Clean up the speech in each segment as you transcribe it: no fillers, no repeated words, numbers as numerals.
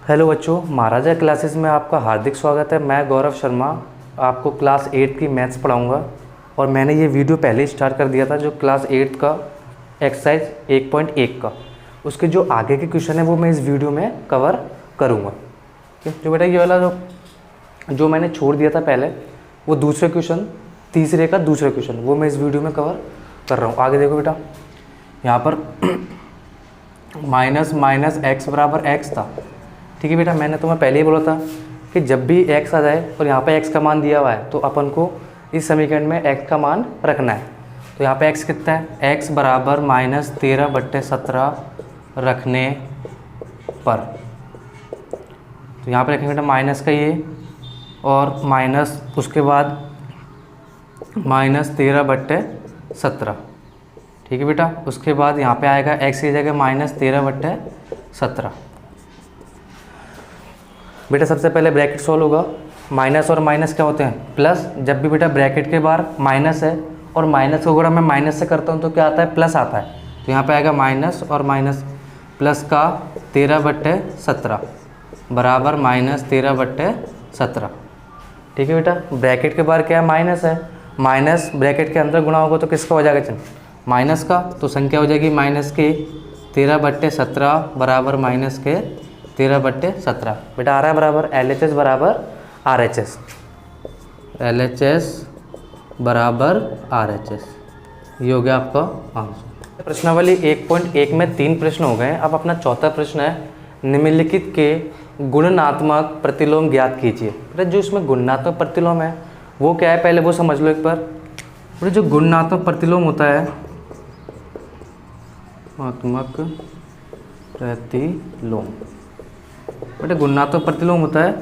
Hello बच्चों, महाराजा classes में आपका हार्दिक स्वागत है। मैं गौरव शर्मा आपको क्लास 8 की मैथ्स पढ़ाऊंगा और मैंने ये वीडियो पहले ही स्टार्ट कर दिया था जो क्लास 8 का एक्सरसाइज 1.1 का, उसके जो आगे के क्वेश्चन है वो मैं इस वीडियो में कवर करूँगा। जो बेटा ये वाला जो मैंने छोड़ दिया था पहले, वो दूसरे क्वेश्चन, तीसरे का दूसरा क्वेश्चन, वो मैं इस वीडियो में कवर कर रहा हूँ। आगे देखो बेटा, यहाँ पर माइनस एक्स बराबर एक्स था। ठीक है बेटा, मैंने तुम्हें पहले ही बोला था कि जब भी x आ जाए और यहाँ पे x का मान दिया हुआ है तो अपन को इस समीकरण में x का मान रखना है। तो यहाँ पे x कितना है, x बराबर -13/17 रखने पर, तो यहाँ पे रखेंगे बेटा माइनस का ये और माइनस उसके बाद -13/17। ठीक है बेटा, उसके बाद यहाँ पे आएगा x की जगह -13/17। बेटा सबसे पहले ब्रैकेट सॉल्व होगा। माइनस और माइनस क्या होते हैं, प्लस। जब भी बेटा ब्रैकेट के बाहर माइनस है और माइनस को अगर मैं माइनस से करता हूँ तो क्या आता है, प्लस आता है। तो यहाँ पे आएगा माइनस और माइनस, प्लस का 13/17 बराबर -13/17। ठीक है बेटा, ब्रैकेट के बाहर क्या है, माइनस है। माइनस ब्रैकेट के अंदर गुणा होगा तो किसका हो जाएगा, चल माइनस का, तो संख्या हो जाएगी माइनस के 13/17 बराबर माइनस के 13/17। बेटा आ रहा है बराबर LHS बराबर RHS, LHS बराबर RHS। ये हो गया आपका आंसर। प्रश्नावली 1.1 में 3 प्रश्न हो गए। अब अपना चौथा प्रश्न है, निम्नलिखित के गुणनात्मक प्रतिलोम ज्ञात कीजिए। बेटा जो इसमें गुणनात्मक प्रतिलोम है वो क्या है, पहले वो समझ लो एक बार। बेटा जो गुणनात्मक प्रतिलोम होता है, गुणात्मक प्रतिलोम, बेटा गुणनात्मक प्रतिलोम होता है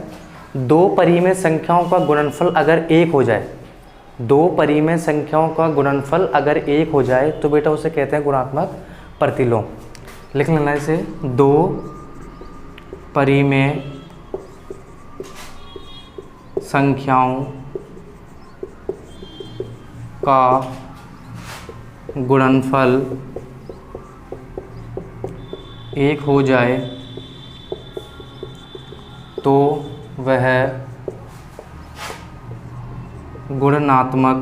दो परिमेय संख्याओं का गुणनफल अगर 1 हो जाए, दो परिमेय संख्याओं का गुणनफल अगर 1 हो जाए तो बेटा उसे कहते हैं गुणात्मक प्रतिलोम। लिख लेना इसे, दो परिमेय संख्याओं का गुणनफल 1 हो जाए तो वह गुणनात्मक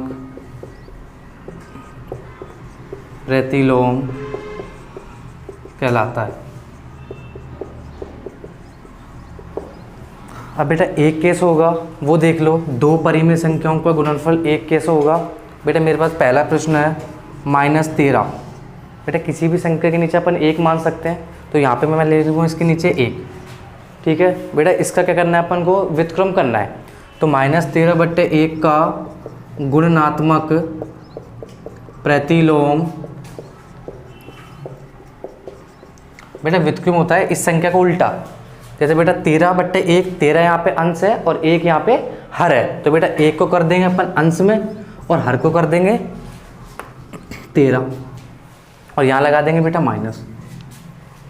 प्रतिलोम कहलाता है। अब बेटा एक केस होगा वो देख लो, दो परिमेय संख्याओं का गुणनफल 1 कैसे होगा। बेटा मेरे पास पहला प्रश्न है -13। बेटा किसी भी संख्या के नीचे अपन 1 मान सकते हैं, तो यहाँ पे मैं ले लूँगा इसके नीचे 1। ठीक है बेटा, इसका क्या करना है, अपन को व्युत्क्रम करना है। तो -13/1 का गुणनात्मक प्रतिलोम, बेटा व्युत्क्रम होता है इस संख्या को उल्टा। जैसे बेटा 13/1, 13 यहाँ पे अंश है और 1 यहाँ पे हर है, तो बेटा 1 को कर देंगे अपन अंश में और हर को कर देंगे 13 और यहाँ लगा देंगे बेटा माइनस।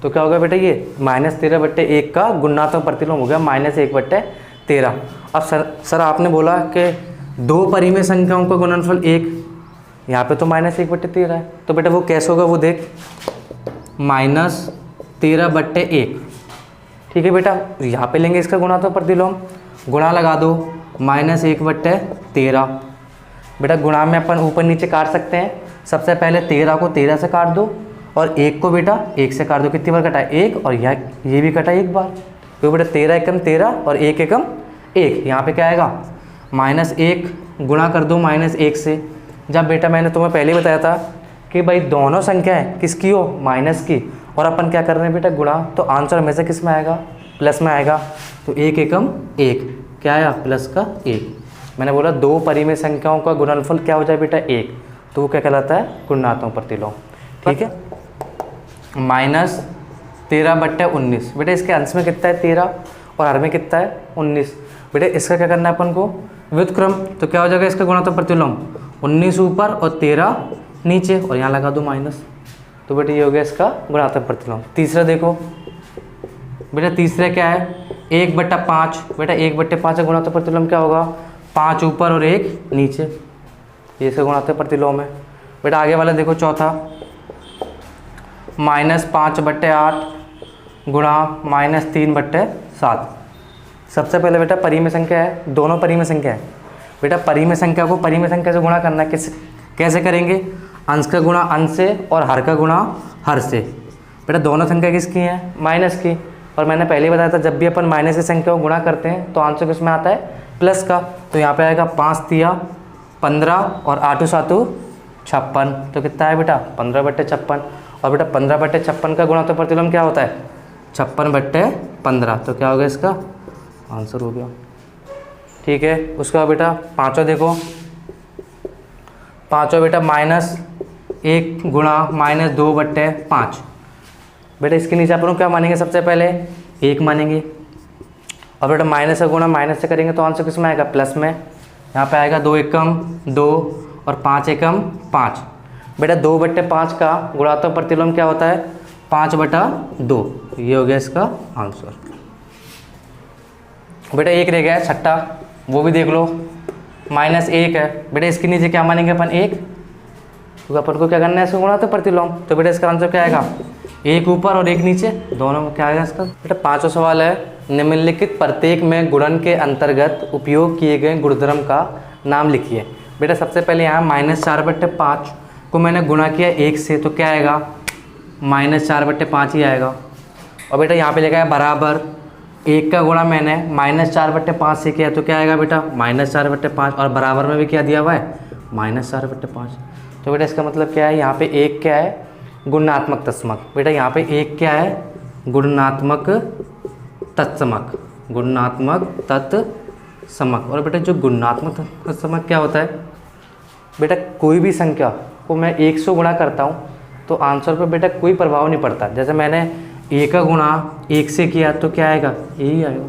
तो क्या होगा बेटा, ये -13/1 का गुणात्मक प्रतिलोम हो गया -1/13। अब सर आपने बोला कि दो परिमेय संख्याओं का गुणनफल 1, यहाँ पे तो -1/13 है, तो बेटा वो कैसे होगा वो देख, -13/1। ठीक है बेटा, यहाँ पे लेंगे इसका गुणात्मक प्रतिलोम, गुणा लगा दो -1/13। बेटा गुणा में अपन ऊपर नीचे काट सकते हैं। सबसे पहले 13 को 13 से काट दो और 1 को बेटा 1 से काट दो। कितनी बार कटा, 1, और ये भी कटा 1 बार। तो बेटा 13 एकम 13 और 1 एकम 1। यहाँ पे क्या आएगा, -1 गुणा कर दो -1 से। जब बेटा मैंने तुम्हें पहले बताया था कि भाई दोनों संख्याएं किसकी हो, माइनस की, और अपन क्या कर रहे हैं बेटा गुणा, तो आंसर हमेशा किस में आएगा, प्लस में आएगा। तो 1 एकम 1 क्या आया, प्लस का 1। मैंने बोला दो परिमेय संख्याओं का गुणनफल क्या हो जाए बेटा 1, तो वो क्या कहलाता है, गुणात्मक प्रतिलोम। ठीक है, -13/19। बेटा इसके अंश में कितना है 13 और हर में कितना है 19। बेटा इसका क्या करना है अपन को, व्युत्क्रम। तो क्या हो जाएगा इसका गुणात्मक प्रतिलोम, 19 ऊपर और 13 नीचे और यहाँ लगा दो माइनस। तो बेटा ये हो गया इसका गुणात्मक प्रतिलोम। तीसरा देखो बेटा, तीसरा क्या है, 1/5। बेटा 1/5 का गुणात्मक प्रतिलोम क्या होगा, 5 ऊपर और 1 नीचे, ये इसका गुणात्मक प्रतिलोम है। बेटा आगे वाला देखो चौथा, -5/8 गुणा -3/7। 7। सबसे पहले बेटा परिमेय संख्या है, दोनों परिमेय संख्या है। बेटा परिमेय संख्या को परिमेय संख्या से गुणा करना है, कैसे करेंगे? अंश का गुणा अंश से और हर का गुणा हर से। बेटा दोनों संख्या किसकी है? माइनस की। और मैंने पहले ही बताया था जब भी अपन माइनस की संख्या को गुणा करते हैं तो आंसर किसमें आता है? प्लस का। तो यहाँ पे आएगा 5 तिया 15 और 8 7 56। तो कितना है बेटा? 15/56। और बेटा 15/56 का गुणा तो प्रतिलोम क्या होता है? 56/15। तो क्या हो गया इसका आंसर? हो गया। ठीक है, उसका बेटा पाँचों देखो, पाँचों बेटा -1 गुणा -2/5। बेटा इसके नीचे अपन क्या मानेंगे? सबसे पहले 1 मानेंगे। और बेटा माइनस का गुणा माइनस से करेंगे तो आंसर किस में आएगा? प्लस में। यहाँ पे आएगा 2 एकम 2 और 5 एकम 5। बेटा 2/5 का गुणात्मक प्रतिलोम क्या होता है? 5/2। ये हो गया इसका आंसर। बेटा एक रह गया है छठा, वो भी देख लो। -1 है। बेटा इसके नीचे क्या मानेंगे अपन? 1, क्योंकि अपन को क्या करना है? इसको गुणात्मक प्रतिलोम। तो बेटा इसका आंसर क्या आएगा? 1 ऊपर और 1 नीचे, दोनों में क्या आएगा इसका? बेटा पाँचवा सवाल है, निम्नलिखित प्रत्येक में गुणन के अंतर्गत उपयोग किए गए गुणधर्म का नाम लिखिए। बेटा सबसे पहले यहाँ -4/5 को मैंने गुणा किया 1 से, तो क्या आएगा? -4/5 ही आएगा। और बेटा यहाँ पे लिखा है बराबर 1 का गुणा मैंने -4/5 से किया, तो क्या आएगा बेटा? -4/5। और बराबर में भी क्या दिया हुआ है? -4/5। तो बेटा इसका मतलब क्या है? यहाँ पे 1 क्या है? गुणात्मक तत्समक। बेटा यहाँ पे 1 क्या है? गुणात्मक तत्समक, गुणात्मक तत्समक। और बेटा जो गुणात्मक तत्समक क्या होता है? बेटा कोई भी संख्या को मैं 1 से गुणा करता हूँ तो आंसर पर बेटा कोई प्रभाव नहीं पड़ता। जैसे मैंने 1 का गुणा 1 से किया तो क्या आएगा? यही आएगा।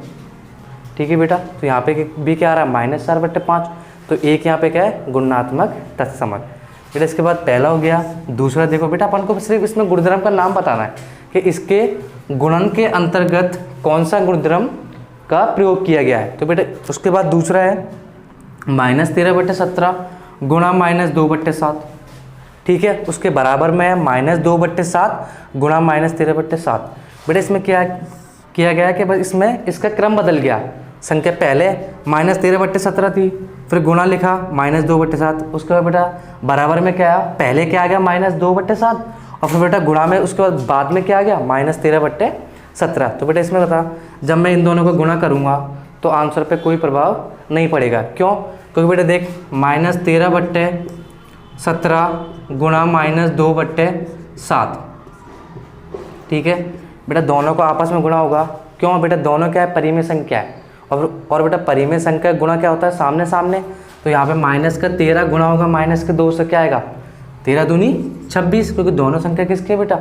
ठीक है बेटा, तो यहाँ पे भी क्या आ रहा है? -4/5। तो 1 यहाँ पे क्या है? गुणात्मक तत्समक। बेटा इसके बाद पहला हो गया। दूसरा देखो बेटा, अपन को सिर्फ इसमें गुणधर्म का नाम बताना है कि इसके गुणन के अंतर्गत कौन सा गुणधर्म का प्रयोग किया गया है। तो बेटा उसके बाद दूसरा है -13/17 गुणा -2/7। ठीक है, उसके बराबर में है -2/7 गुणा -13/7। बेटा इसमें क्या किया गया कि बस इसमें इसका क्रम बदल गया। संख्या पहले -13/17 थी, फिर गुणा लिखा -2/7। उसके बाद बेटा बराबर में क्या आया? पहले क्या आ गया? -2/7। और फिर बेटा गुणा में उसके बाद में क्या आ गया? -13/17। तो बेटा इसमें बता, जब मैं इन दोनों को गुणा करूँगा तो आंसर पे कोई प्रभाव नहीं पड़ेगा। क्यों? क्योंकि बेटा देख -13/17 गुणा -2/7। ठीक है बेटा, दोनों को आपस में गुणा होगा। क्यों? बेटा दोनों क्या है? परिमेय संख्या है। और बेटा परिमेय संख्या गुणा क्या होता है? सामने सामने। तो यहाँ पे -13 गुणा होगा -2 से, क्या आएगा? 13 दूनी 26, क्योंकि दोनों संख्या किसकी है बेटा?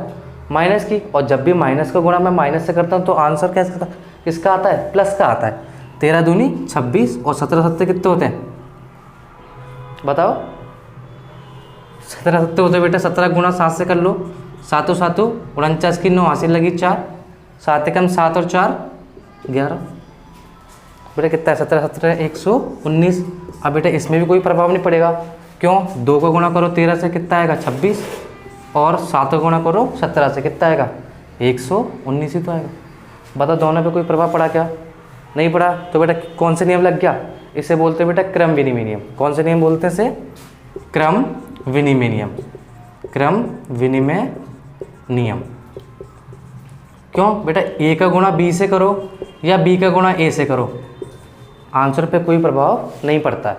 माइनस की। और जब भी माइनस का गुणा मैं माइनस से करता हूँ तो आंसर कैसे किसका आता है? प्लस का आता है। 13 दूनी 26 और 17 सत्ते कितने होते हैं? बताओ। 17 सत्ते होते हैं बेटा। 17 गुणा 7 से कर लो, 7 7 49 की 9 हासिल लगी 4, 7 एकम 7 और 4 11। बेटा कितना है? 17 17 119। अब बेटा इसमें भी कोई प्रभाव नहीं पड़ेगा। क्यों? 2 को गुणा करो 13 से, कितना आएगा? 26। और 7 को गुणा करो 17 से, कितना आएगा? 119 ही तो आएगा। बता, दोनों पे कोई प्रभाव पड़ा क्या? नहीं पड़ा। तो बेटा कौन से नियम लग गया? इसे बोलते हैं बेटा क्रम विनिमय नियम। कौन से नियम बोलते हैं इसे? क्रम विनिमय नियम। क्रम विनिमय नियम। क्यों? बेटा ए का गुणा बी से करो या बी का गुणा ए से करो, आंसर पे कोई प्रभाव नहीं पड़ता है।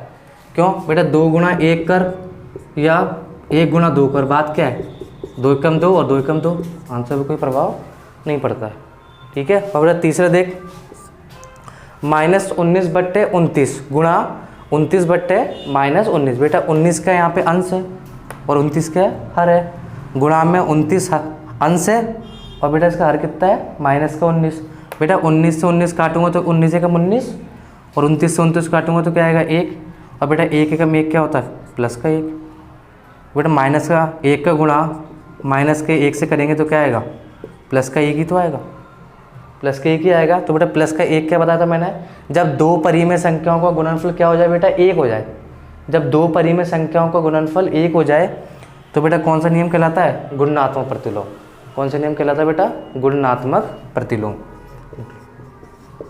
क्यों? बेटा 2 गुणा 1 कर या 1 गुणा 2 कर, बात क्या है? 2 एकम 2 और 2 एकम 2, आंसर पे कोई प्रभाव नहीं पड़ता है। ठीक है। और बेटा तीसरा देख, -19/29 गुणा 29/-19। बेटा 19 का यहाँ पे अंश है और 29 का हर है। गुणा में 29 अंश है और बेटा इसका हर कितना है? -19। बेटा 19 से 19 काटूंगा तो 19 एकम 19 और 29 से 29 काटूंगा तो क्या आएगा? 1। और बेटा 1 एकम 1 क्या होता है? प्लस का 1। बेटा माइनस का 1 का गुणा माइनस के 1 से करेंगे तो क्या आएगा? प्लस का 1 ही तो आएगा। प्लस का 1 ही आएगा। तो बेटा प्लस का 1 क्या बताया था मैंने? जब 2 परिमेय संख्याओं का गुणनफल क्या हो जाए बेटा? 1 हो जाए। जब 2 परिमेय संख्याओं का गुणनफल 1 हो जाए तो बेटा कौन सा नियम कहलाता है? गुणात्मक प्रतिलोम। कौन सा नियम कहलाता है बेटा? गुणात्मक प्रतिलोम।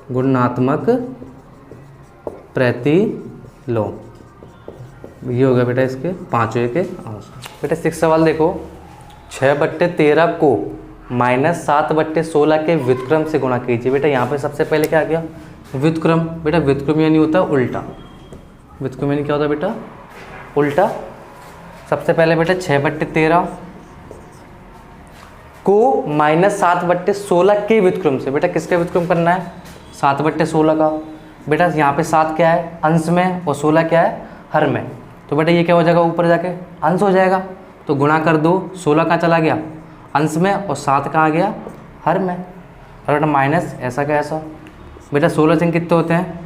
गुणात्मक प्रतिलोम। ये हो गया बेटा इसके पांचवें के आंसर। बेटा 6 सवाल देखो, 6/13 को -7/16 के व्युत्क्रम से गुणा कीजिए। बेटा यहाँ पे सबसे पहले क्या आ गया, व्युत्क्रम। बेटा व्युत्क्रम यानी होता है उल्टा, व्युत्क्रम यानी क्या होता है बेटा, उल्टा। सबसे पहले बेटा 6/13 को -7/16 के व्युत्क्रम से। बेटा किसके व्युत्क्रम करना है, 7/16 का। बेटा यहाँ पे 7 क्या है, अंश में, और 16 क्या है, हर में। तो बेटा ये क्या हो जाएगा, ऊपर जाके अंश हो जाएगा, तो गुणा कर दो। 16 कहाँ चला गया, अंश में, और 7 कहाँ आ गया, हर में। और बेटा माइनस ऐसा का ऐसा। बेटा 16 से कितने होते हैं,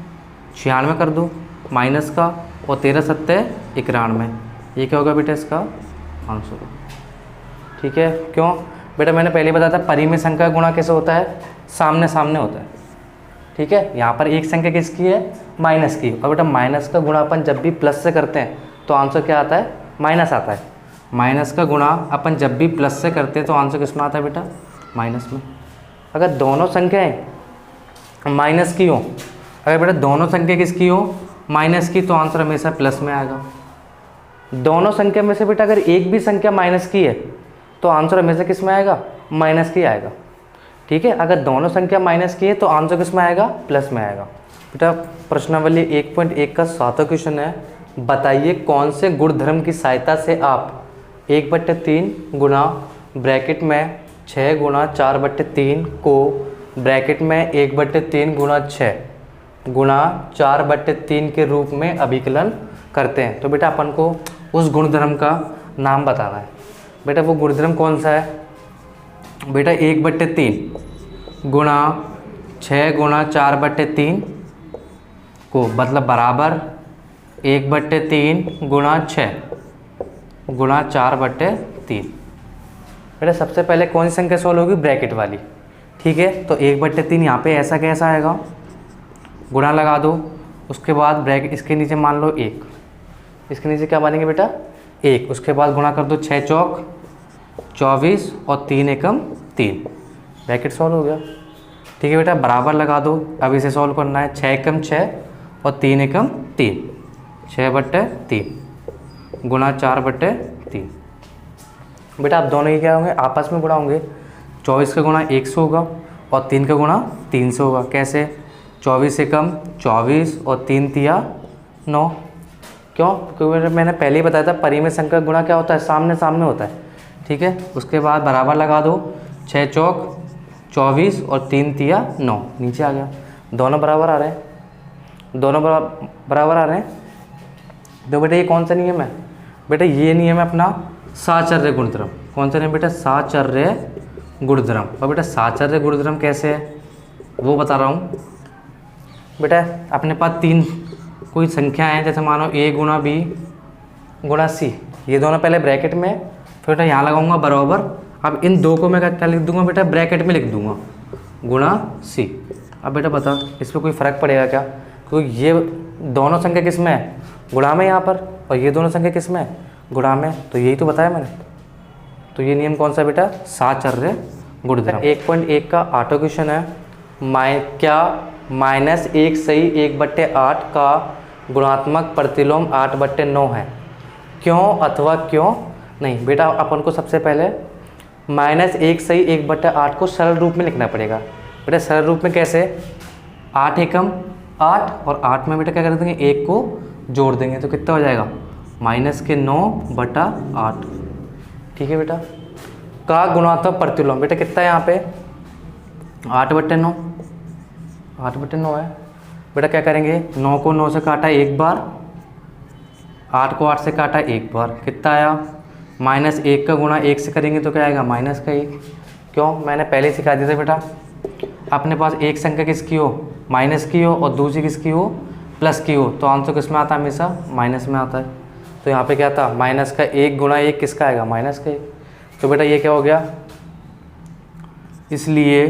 96 कर दो माइनस का, और 13 सत्ते 91। ये क्या होगा बेटा इसका आंसर। ठीक है, क्यों बेटा, मैंने पहले बताया था परिमेय संख्या गुणा कैसे होता है, सामने सामने होता है। ठीक है, यहाँ पर एक संख्या किसकी है, माइनस की। और बेटा माइनस का गुणा अपन जब भी प्लस से करते हैं तो आंसर क्या आता है, माइनस आता है। माइनस का गुणा अपन जब भी प्लस से करते हैं तो आंसर किस में आता है बेटा, माइनस में। अगर दोनों संख्याएं माइनस की हो, अगर बेटा दोनों संख्या किसकी हो, माइनस की, तो आंसर हमेशा प्लस में आएगा। दोनों संख्या में से बेटा अगर एक भी संख्या माइनस की है तो आंसर हमेशा किस में आएगा, माइनस की आएगा। ठीक है, अगर दोनों संख्या माइनस की है तो आंसर किस में आएगा, प्लस में आएगा। बेटा प्रश्नावली 1.1 का 7वां क्वेश्चन है, बताइए कौन से गुणधर्म की सहायता से आप 1/3 गुणा ब्रैकेट में 6 गुणा 4/3 को ब्रैकेट में 1/3 गुणा 6 गुणा 4/3 के रूप में अभिकलन करते हैं। तो बेटा अपन को उस गुणधर्म का नाम बताना है। बेटा वो गुणधर्म कौन सा है, बेटा 1/3 गुणा 6 गुणा 4/3 को मतलब बराबर 1/3 गुणा 6 गुणा 4/3। बेटा सबसे पहले कौन सी संख्या सॉल्व होगी, ब्रैकेट वाली। ठीक है, तो 1/3 यहाँ पे ऐसा कैसा आएगा, गुणा लगा दो, उसके बाद ब्रैकेट इसके नीचे मान लो 1, इसके नीचे क्या मानेंगे बेटा 1, उसके बाद गुणा कर दो 6 चौक 24 और 3 एकम 3, ब्रैकेट सॉल्व हो गया। ठीक है बेटा, बराबर लगा दो, अब इसे सॉल्व करना है, 6 एकम 6 और 3 एकम 3, 6/3 गुणा 4/3। बेटा अब दोनों ही क्या होंगे, आपस में गुणा होंगे। 24 का गुणा 1 से होगा और 3 का गुणा 3 से होगा। कैसे, 24 एकम 24 और 3 तिया 9। क्यों, क्योंकि मैंने पहले ही बताया था परिमेय संख्या गुणा क्या होता है, सामने सामने होता है। ठीक है, उसके बाद बराबर लगा दो, 6 चौक 24 और 3 तिया 9, नीचे आ गया। दोनों बराबर आ रहे हैं, दोनों बराबर आ रहे हैं। तो बेटा ये कौन सा नियम है, बेटा ये नियम है अपना साचर्य गुणधर्म। कौन सा नियम बेटा, साचर्य गुणधर्म। और बेटा साचर्य गुणधर्म कैसे है वो बता रहा हूँ। बेटा अपने पास 3 कोई संख्या है, जैसे मानो a गुणा b गुणा c, ये दोनों पहले ब्रैकेट में, फिर बेटा यहाँ लगाऊंगा बराबर। अब इन दो को मैं क्या लिख दूंगा बेटा, ब्रैकेट में लिख दूंगा गुणा c। अब बेटा बता इस पर कोई फ़र्क पड़ेगा क्या, क्योंकि ये दोनों संख्या किस में है, गुणा में यहाँ पर, और ये दोनों संख्या किस में है, गुणा में। तो यही तो बताया मैंने। तो ये नियम कौन सा बेटा, साचर्य गुणधर्म। 1.1 का 8वां क्वेश्चन है, क्या -1 सही 1/8 का गुणात्मक प्रतिलोम 8/9 है, क्यों अथवा क्यों नहीं। बेटा अपन को सबसे पहले -1 सही 1/8 को सरल रूप में लिखना पड़ेगा। बेटा सरल रूप में कैसे, 8 एकम 8 और 8 में बेटा क्या कर देंगे, 1 को जोड़ देंगे, तो कितना हो जाएगा -9/8। ठीक है बेटा, का गुणात्मक प्रतिलोम। बेटा कितना है यहाँ पे 8/9, 8/9 है। बेटा क्या करेंगे, 9 को 9 से काटा एक बार, 8 को 8 से काटा एक बार, कितना आया -1 का गुणा 1 से करेंगे तो क्या आएगा -1। क्यों, मैंने पहले सिखा दिया था बेटा, अपने पास एक संख्या किसकी हो, माइनस की हो, और दूसरी किसकी हो, प्लस की हो, तो आंसर किस में आता है, हमेशा माइनस में आता है। तो यहाँ पे क्या था, माइनस का 1 गुणा 1 किसका आएगा, -1। तो बेटा ये क्या हो गया, इसलिए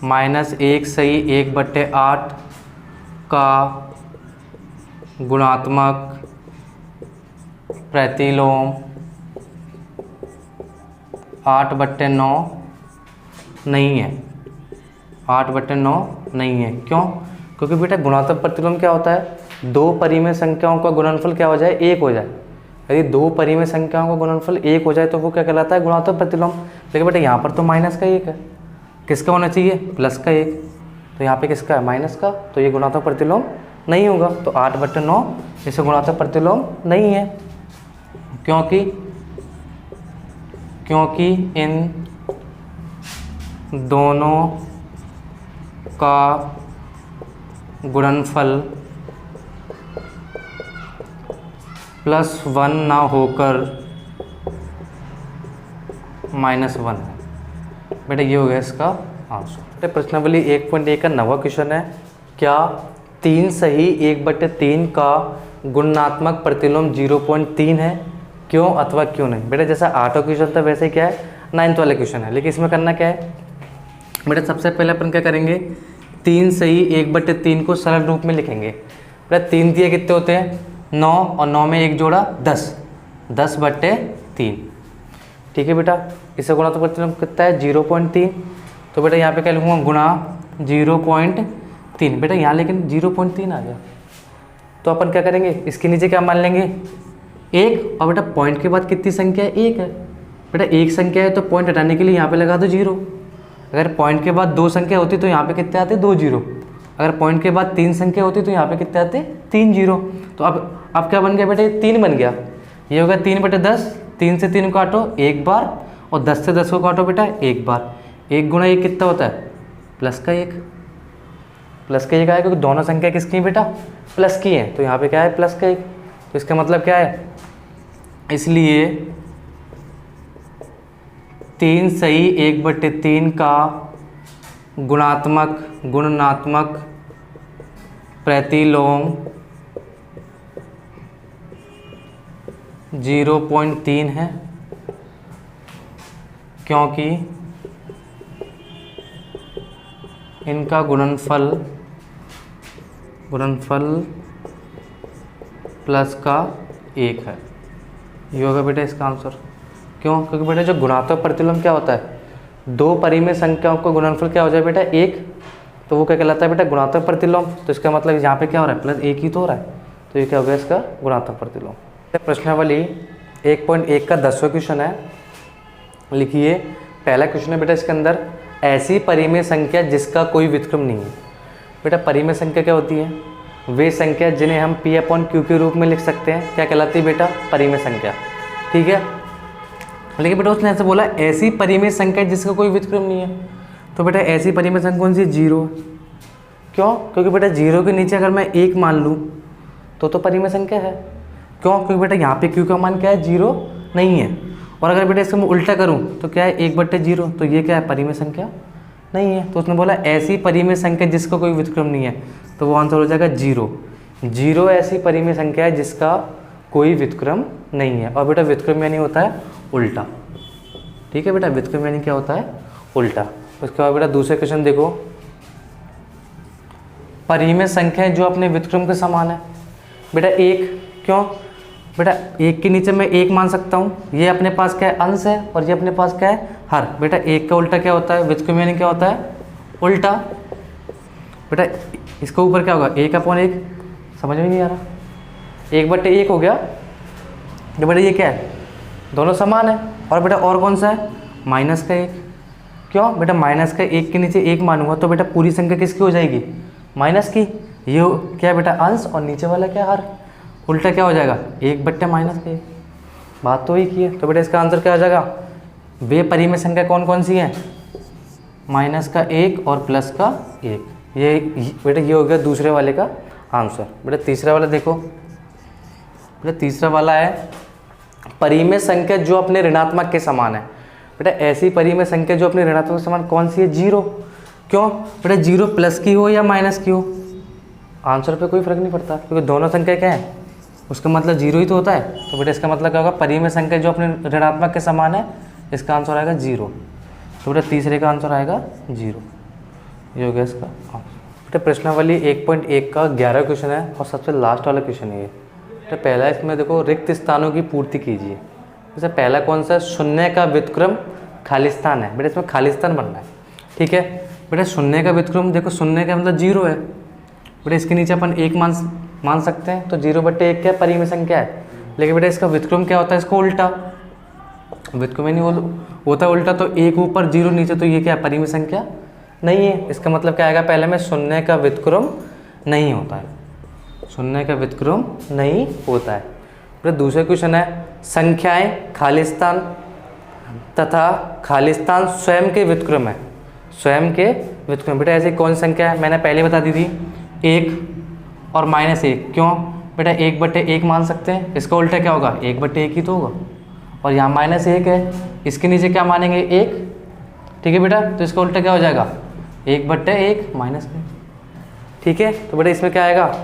-1 सही 1/8 का गुणात्मक प्रतिलोम 8/9 नहीं है। 8/9 नहीं है। क्यों? क्योंकि बेटा गुणात्मक प्रतिलोम क्या होता है, दो परिमेय संख्याओं का गुणनफल क्या हो जाए, एक हो जाए। यदि दो परिमेय संख्याओं का गुणनफल एक हो जाए तो वो क्या कहलाता है, गुणात्मक प्रतिलोम। लेकिन बेटा यहाँ पर तो माइनस का एक है, किसका होना चाहिए, प्लस का एक। तो यहाँ पे किसका है, माइनस का, तो ये गुणात्मक प्रतिलोम नहीं होगा। तो 8/9 इसे गुणात्मक प्रतिलोम नहीं है, क्योंकि इन दोनों का गुणनफल +1 ना होकर -1 है। बेटा ये हो गया इसका आंसर। प्रश्नावली 1.1 का 9वां क्वेश्चन है, क्या 3 सही 1/3 का गुणात्मक प्रतिलोम 0.3 है, क्यों अथवा क्यों नहीं। बेटा जैसा 8वां क्वेश्चन था वैसे क्या है, 9th वाला क्वेश्चन है, लेकिन इसमें करना क्या है बेटा, सबसे पहले अपन क्या करेंगे, 3 सही 1/3 को सरल रूप में लिखेंगे। बेटा 3 दिए कितने होते हैं, 9, और 9 में एक जोड़ा 10, 10/3। ठीक है बेटा, इससे गुणा तो प्रतिलोम कितना है, 0.3। तो बेटा यहाँ पे क्या लिखूँगा, गुणा 0.3। बेटा यहाँ लेकिन 0.3 आ गया, तो अपन क्या करेंगे, इसके नीचे क्या मान लेंगे, 1। और बेटा पॉइंट के बाद कितनी संख्या है, 1 है। बेटा एक संख्या है तो पॉइंट हटाने के लिए यहाँ पे लगा दो 0। अगर पॉइंट के बाद 2 संख्या होती तो यहाँ पे कितने आते, 2 0। अगर पॉइंट के बाद 3 संख्या होती तो यहाँ पे कितने आते, 3 0। तो अब क्या बन गया बेटा, 3 बन गया। ये होगा 3/10, 3 से 3 को काटो एक बार, और 10 से 10 को काटो बेटा एक बार। 1 गुणा 1 कितना होता है, प्लस का 1। प्लस का 1 आया क्योंकि दोनों संख्या किसकी बेटा, प्लस की है, तो यहाँ पे क्या है, प्लस का 1। तो इसका मतलब क्या है, इसलिए 3 सही 1/3 का गुणात्मक प्रतिलोम 0.3 है, क्योंकि इनका गुणनफल प्लस का 1 है। ये होगा बेटा इसका आंसर। क्यों? क्योंकि बेटा जो गुणात्मक प्रतिलोम क्या होता है, दो परिमेय संख्याओं का गुणनफल क्या हो जाए बेटा, 1, तो वो क्या कहलाता है बेटा, गुणात्मक प्रतिलोम। तो इसका मतलब यहाँ पे क्या हो रहा है, +1 ही तो हो रहा है, तो ये क्या हो गया इसका गुणात्मक प्रतिलोम। प्रश्नावली 1.1 का 10वां क्वेश्चन है, लिखिए। पहला क्वेश्चन है बेटा, इसके अंदर ऐसी परिमेय संख्या जिसका कोई व्युत्क्रम नहीं है। बेटा परिमेय संख्या क्या होती है, वे संख्या जिन्हें हम P/Q के रूप में लिख सकते हैं, क्या कहलाती है बेटा, परिमेय संख्या। ठीक है, लेकिन बेटा उसने ऐसे बोला ऐसी परिमेय संख्या जिसका कोई व्युत्क्रम नहीं है, तो बेटा ऐसी परिमेय संख्या कौन सी, 0। क्यों? क्योंकि बेटा 0 के नीचे अगर मैं 1 मान लूँ तो परिमेय संख्या है। क्यों? क्योंकि बेटा यहाँ पे Q का मान क्या है, 0 नहीं है। और अगर बेटा इसको मैं उल्टा करूँ तो क्या है, 1/0, तो ये क्या है, परिमेय संख्या नहीं है। तो उसने बोला ऐसी परिमेय संख्या जिसका कोई व्युत्क्रम नहीं है, तो वो आंसर हो जाएगा 0। 0 ऐसी परिमेय संख्या है जिसका कोई व्युत्क्रम नहीं है। और बेटा व्युत्क्रम यानी होता है उल्टा। ठीक है बेटा, व्युत्क्रम यानी क्या होता है, उल्टा। उसके बाद बेटा दूसरे क्वेश्चन देखो, परिमेय संख्या जो अपने व्युत्क्रम के समान है। बेटा 1, क्यों बेटा 1 के नीचे मैं 1 मान सकता हूँ, ये अपने पास क्या है, अंश है, और ये अपने पास क्या है, हर। बेटा 1 का उल्टा क्या होता है, व्युत्क्रम यानी क्या होता है, उल्टा। बेटा इसके ऊपर क्या होगा, 1/1, समझ में नहीं आ रहा, 1/1 हो गया। तो बेटा ये क्या है, दोनों समान है। और बेटा और कौन सा है, -1। क्यों बेटा, -1 के नीचे 1 मानूंगा तो बेटा पूरी संख्या किसकी हो जाएगी, माइनस की। ये क्या है बेटा, अंश, और नीचे वाला क्या है, हर। उल्टा क्या हो जाएगा, 1/-1। बात तो ही की है। तो बेटा इसका आंसर क्या हो जाएगा, वे परिमेय संख्या कौन कौन सी हैं, -1 और +1। ये बेटा ये हो गया दूसरे वाले का आंसर। बेटा तीसरा वाला देखो, बेटा तीसरा वाला है परिमेय संख्या जो अपने ऋणात्मक के समान है। बेटा ऐसी परिमेय संख्या जो अपने ऋणात्मक के समान कौन सी है, 0। क्यों बेटा, 0 प्लस की हो या माइनस की हो, आंसर पे कोई फर्क नहीं पड़ता, क्योंकि दोनों संख्या क्या है, उसका मतलब 0 ही तो होता है। तो बेटा इसका मतलब क्या होगा, परिमेय संख्या जो अपने ऋणात्मक के समान है, इसका आंसर आएगा 0। तो बेटा तीसरे का आंसर आएगा 0। ये हो गया इसका बेटा। प्रश्नावली 1.1 का 11वां क्वेश्चन है और सबसे लास्ट वाला क्वेश्चन है ये। बेटा पहला इसमें देखो, रिक्त स्थानों की पूर्ति कीजिए। जैसे पहला कौन सा, शून्य का व्युत्क्रम खाली स्थान है। बेटा इसमें खाली स्थान बनना है। ठीक है बेटा शून्य का व्युत्क्रम देखो, शून्य का मतलब 0 है बेटा, इसके नीचे अपन 1 मान सकते हैं, तो 0/1 क्या परिमेय संख्या है। लेकिन बेटा इसका व्युत्क्रम क्या होता है, इसको उल्टा व्युत्क्रम नहीं होता उल्टा, तो 1 ऊपर 0 नीचे, तो ये क्या परिमेय संख्या नहीं है। इसका मतलब क्या आएगा, पहले में शून्य का व्युत्क्रम नहीं होता है, शून्य का व्युत्क्रम नहीं होता है। फिर दूसरा क्वेश्चन है, संख्याएं खालिस्तान तथा खालिस्तान स्वयं के व्युत्क्रम है, स्वयं के व्युत्क्रम। बेटा ऐसी कौन सी संख्या है, मैंने पहले बता दी थी, 1 और -1। क्यों बेटा, 1/1 मान सकते हैं, इसका उल्टा क्या होगा, 1/1 ही तो होगा, और यहाँ -1 है, इसके नीचे क्या मानेंगे, 1। ठीक है बेटा, तो इसका उल्टा क्या हो जाएगा, 1/1 -1। ठीक है, तो बेटा इसमें क्या आएगा,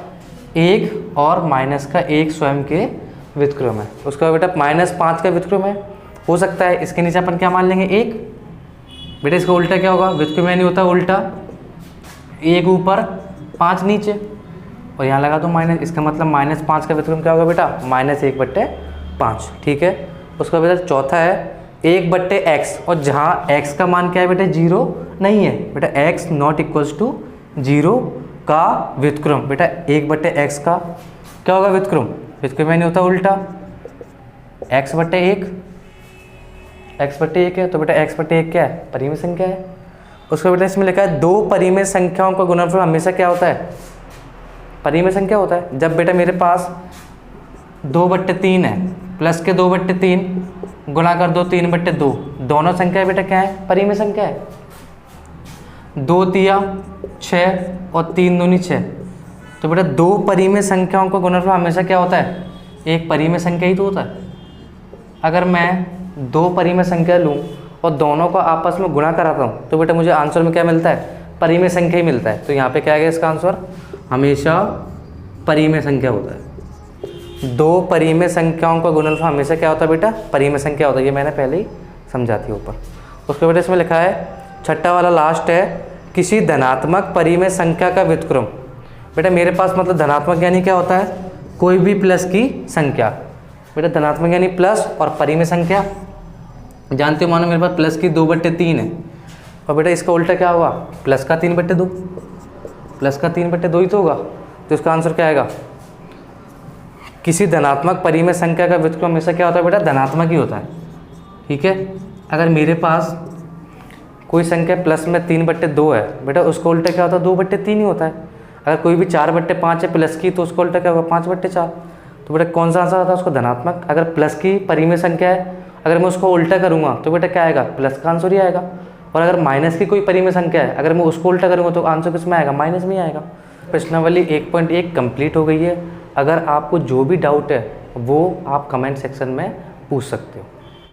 1 और -1 स्वयं के व्युत्क्रम है। उसका बेटा -5 का व्युत्क्रम है, हो सकता है इसके नीचे अपन क्या मान लेंगे, 1। बेटा इसका उल्टा क्या होगा, व्युत्क्रम नहीं होता उल्टा, 1 ऊपर 5 नीचे, और यहाँ लगा तो माइनस, इसका मतलब -5 का व्युत्क्रम क्या होगा बेटा, -1/5। ठीक है, उसका बेटा चौथा है 1/x, और जहाँ x का मान क्या है बेटा, 0 नहीं है बेटा, x ≠ 0 का व्युत्क्रम। बेटा 1/x का क्या होगा व्युत्क्रम, व्युत्क्रम नहीं होता उल्टा, x/1 है, तो बेटा x/1 क्या है, परिमेय संख्या है। उसका बेटा इसमें लिखा है, दो परिमेय संख्याओं का गुणनफल हमेशा क्या होता है, परिमेय संख्या होता है। जब बेटा मेरे पास 2/3 है, प्लस के 2/3 गुणा कर दो 3/2, दोनों संख्या बेटा क्या है, परिमेय संख्या है। 2 तिया 6 और 3 दूनी 6, तो बेटा दो परिमेय संख्याओं का गुणनफल हमेशा क्या होता है, एक परिमेय संख्या ही तो होता है। अगर मैं दो परिमेय संख्या लूँ और दोनों को आपस में गुणा कराता हूँ, तो बेटा मुझे आंसर में क्या मिलता है, परिमेय संख्या ही मिलता है। तो यहाँ पे क्या आएगा इसका आंसर, हमेशा परिमेय संख्या होता है। दो परिमेय संख्याओं का गुणनफल हमेशा क्या होता है बेटा, परिमेय संख्या होता है, ये मैंने पहले ही समझा थी ऊपर। उसके बेटा इसमें लिखा है, छठा वाला लास्ट है, किसी धनात्मक परिमेय संख्या का व्युत्क्रम। बेटा मेरे पास मतलब धनात्मक यानी क्या होता है, कोई भी प्लस की संख्या। बेटा धनात्मक यानी प्लस, और परिमेय संख्या जानते हो, मानो मेरे पास प्लस की 2/3 है, और बेटा इसका उल्टा क्या होगा, प्लस का 3/2, प्लस का 3/2 ही तो होगा। तो इसका आंसर क्या आएगा, किसी धनात्मक परिमेय संख्या का व्युत्क्रम हमेशा क्या होता है बेटा, धनात्मक ही होता है। ठीक है, अगर मेरे पास कोई संख्या प्लस में 3/2 है, बेटा उसका उल्टा क्या होता है, 2/3 ही होता है। अगर कोई भी 4/5 है प्लस की, तो उसका उल्टा क्या होगा, 5/4। तो बेटा कौन सा आंसर आता है उसको, धनात्मक। अगर प्लस की परिमेय संख्या है, अगर मैं उसको उल्टा करूँगा तो बेटा क्या आएगा, प्लस का आंसर ही आएगा। और अगर माइनस की कोई परिमेय संख्या है, अगर मैं उसको उल्टा करूँगा तो आंसर किस में आएगा, माइनस में आएगा। प्रश्नावली 1.1 कंप्लीट हो गई है। अगर आपको जो भी डाउट है वो आप कमेंट सेक्शन में पूछ सकते हो।